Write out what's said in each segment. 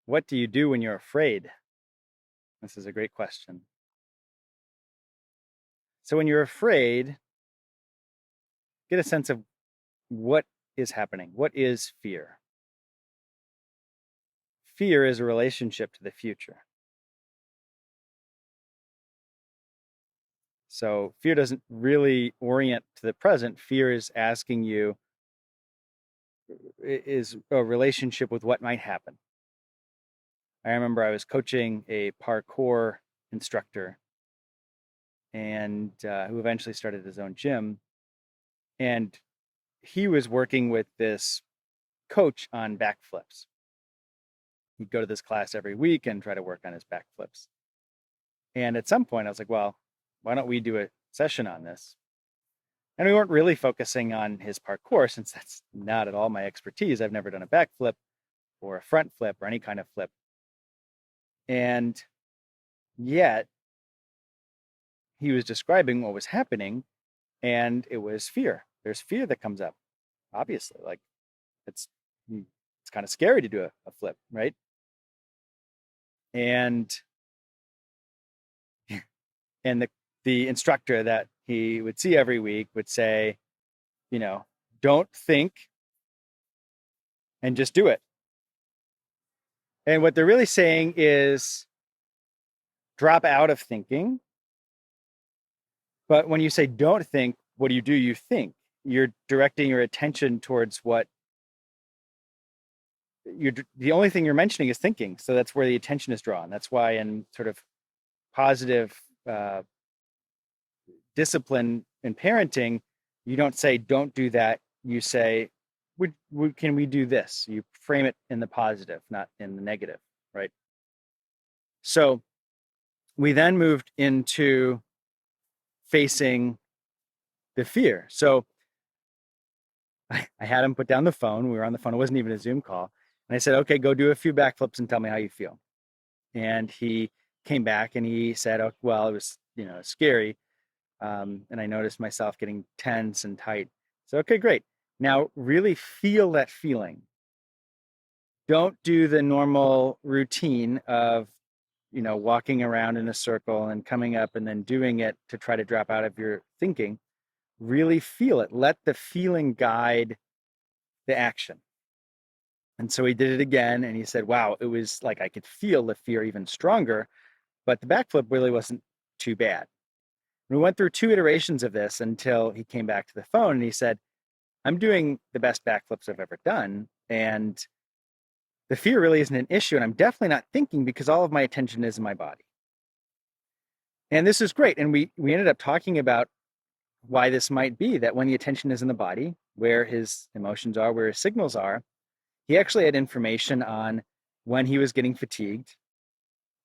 What do you do when you're afraid? This is a great question. So, when you're afraid, get a sense of what is happening. What is fear? Fear is a relationship to the future. So, fear doesn't really orient to the present. Fear is asking you, is a relationship with what might happen. I remember I was coaching a parkour instructor and who eventually started his own gym. And he was working with this coach on backflips. He'd go to this class every week and try to work on his backflips. And at some point, I was like, well, why don't we do a session on this? And we weren't really focusing on his parkour since that's not at all my expertise. I've never done a backflip or a front flip or any kind of flip. And yet, he was describing what was happening, and it was fear. There's fear that comes up, obviously. Like it's it's kind of scary to do a flip, right? And and the instructor that he would see every week would say, you know, don't think and just do it. And what they're really saying is drop out of thinking. But when you say don't think, what do? You think. You're directing your attention towards what you're, the only thing you're mentioning is thinking. So that's where the attention is drawn. That's why in sort of positive discipline in parenting, you don't say don't do that. You say, can we do this? You frame it in the positive, not in the negative, right? So we then moved into facing the fear. So I had him put down the phone. We were on the phone. It wasn't even a Zoom call. And I said, okay, go do a few backflips and tell me how you feel. And he came back and he said, oh, well, it was, scary. And I noticed myself getting tense and tight. So, okay, great. Now really feel that feeling. Don't do the normal routine of, walking around in a circle and coming up and then doing it to try to drop out of your thinking. Really feel it. Let the feeling guide the action. And so he did it again and he said, wow, it was like I could feel the fear even stronger, but the backflip really wasn't too bad. We went through 2 iterations of this until he came back to the phone and he said, I'm doing the best backflips I've ever done. And the fear really isn't an issue. And I'm definitely not thinking because all of my attention is in my body. And this is great. And we ended up talking about why this might be, that when the attention is in the body, where his emotions are, where his signals are, he actually had information on when he was getting fatigued,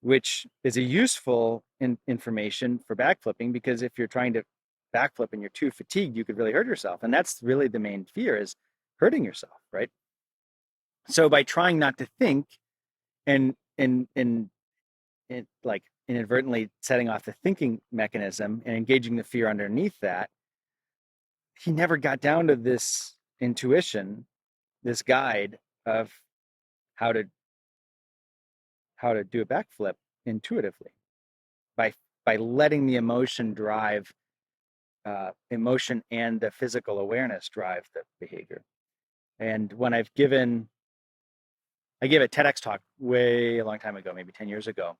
which is a useful information for backflipping, because if you're trying to backflip and you're too fatigued, you could really hurt yourself. And that's really the main fear, is hurting yourself, right? So by trying not to think and like inadvertently setting off the thinking mechanism and engaging the fear underneath that, he never got down to this intuition, this guide of how to do a backflip intuitively by letting the emotion drive emotion and the physical awareness drive the behavior. And when I gave a TEDx talk way a long time ago, maybe 10 years ago,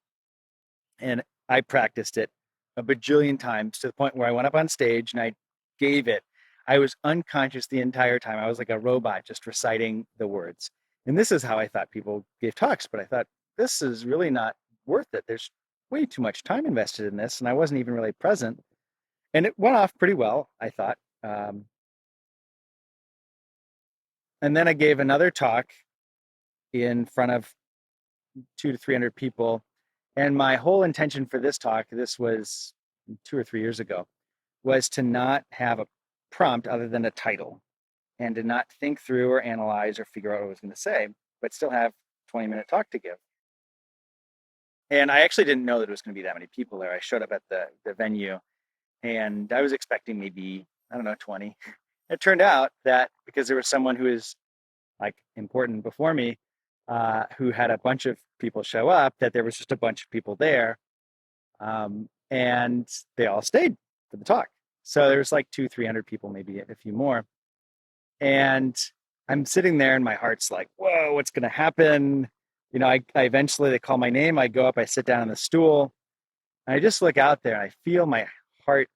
and I practiced it a bajillion times to the point where I went up on stage and I gave it. I was unconscious the entire time. I was like a robot just reciting the words. And this is how I thought people gave talks, but I thought this is really not worth it. There's way too much time invested in this, and I wasn't even really present. And it went off pretty well, I thought. And then I gave another talk in front of 200 to 300 people. And my whole intention for this talk, this was 2 or 3 years ago, was to not have a prompt other than a title, and to not think through or analyze or figure out what I was going to say, but still have a 20-minute talk to give. And I actually didn't know that it was going to be that many people there. I showed up at the venue and I was expecting maybe, 20. It turned out that because there was someone who is like important before me, who had a bunch of people show up, that there was just a bunch of people there. And they all stayed for the talk. So there was like 200-300 people, maybe a few more. And I'm sitting there and my heart's like, whoa, what's going to happen? You know, I eventually, they call my name. I go up, I sit down on the stool. And I just look out there and I feel my heart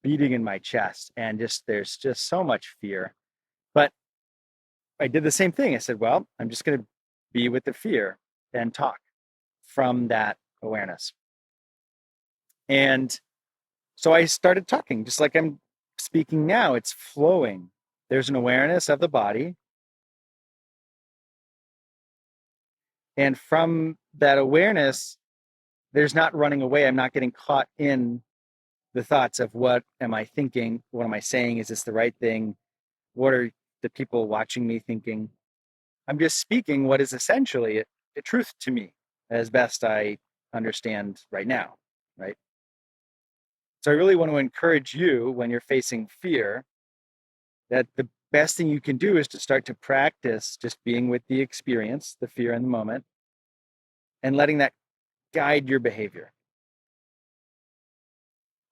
beating in my chest. And there's just so much fear. But I did the same thing. I said, well, I'm just going to be with the fear and talk from that awareness. And so I started talking just like I'm speaking now. It's flowing. There's an awareness of the body. And from that awareness, there's not running away. I'm not getting caught in the thoughts of what am I thinking? What am I saying? Is this the right thing? What are the people watching me thinking? I'm just speaking what is essentially a truth to me as best I understand right now, right? So I really want to encourage you when you're facing fear that the best thing you can do is to start to practice just being with the experience, the fear in the moment, and letting that guide your behavior.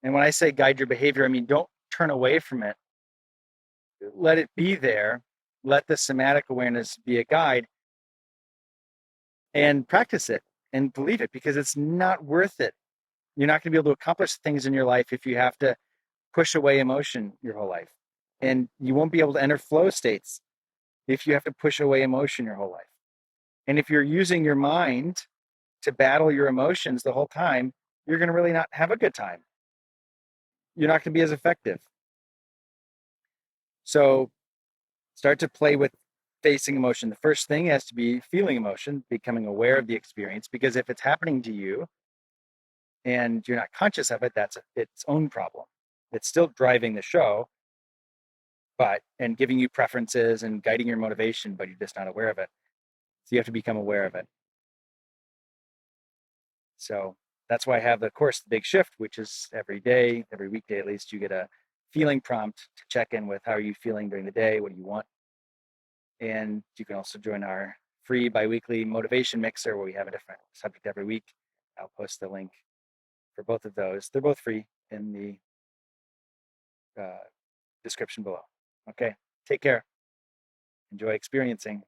And when I say guide your behavior, I mean, don't turn away from it. Let it be there. Let the somatic awareness be a guide and practice it and believe it, because it's not worth it. You're not going to be able to accomplish things in your life if you have to push away emotion your whole life. And you won't be able to enter flow states if you have to push away emotion your whole life. And if you're using your mind to battle your emotions the whole time, you're going to really not have a good time. You're not going to be as effective. So start to play with facing emotion. The first thing has to be feeling emotion, becoming aware of the experience, because if it's happening to you and you're not conscious of it, that's its own problem. It's still driving the show, and giving you preferences and guiding your motivation, but you're just not aware of it. So you have to become aware of it. So that's why I have the course, The Big Shift, which is every day, every weekday at least, you get a feeling prompt to check in with how are you feeling during the day, what do you want? And you can also join our free biweekly motivation mixer where we have a different subject every week. I'll post the link for both of those. They're both free in the description below. Okay, take care. Enjoy experiencing.